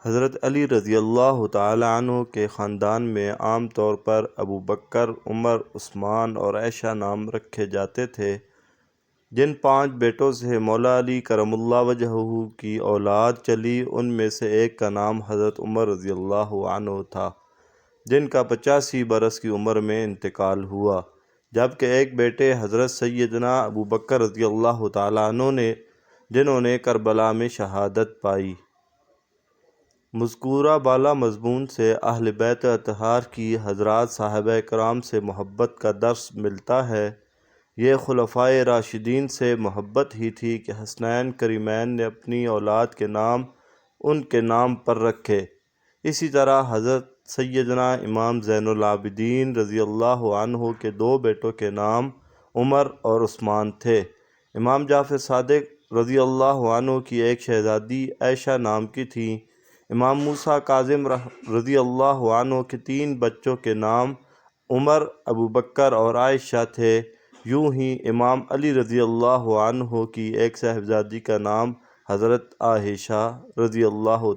حضرت علی رضی اللہ تعالی عنہ کے خاندان میں عام طور پر ابو بکر، عمر، عثمان اور عائشہ نام رکھے جاتے تھے۔ جن 5 بیٹوں سے مولا علی کرم اللہ وجہہ کی اولاد چلی، ان میں سے ایک کا نام حضرت عمر رضی اللہ عنہ تھا، جن کا 85 برس کی عمر میں انتقال ہوا، جبکہ ایک بیٹے حضرت سیدنا ابو بکر رضی اللہ تعالی عنہ نے، جنہوں نے کربلا میں شہادت پائی۔ مذکورہ بالا مضمون سے اہل بیت اطہار کی حضرات صحابہ کرام سے محبت کا درس ملتا ہے۔ یہ خلفائے راشدین سے محبت ہی تھی کہ حسنین کریمین نے اپنی اولاد کے نام ان کے نام پر رکھے۔ اسی طرح حضرت سیدنا امام زین العابدین رضی اللہ عنہ کے 2 بیٹوں کے نام عمر اور عثمان تھے۔ امام جعفر صادق رضی اللہ عنہ کی ایک شہزادی عائشہ نام کی تھیں۔ امام موسیٰ کاظم رضی اللہ عنہ کے 3 بچوں کے نام عمر، ابو بکر اور عائشہ تھے۔ یوں ہی امام علی رضی اللہ عنہ کی ایک صاحبزادی کا نام حضرت عائشہ رضی اللہ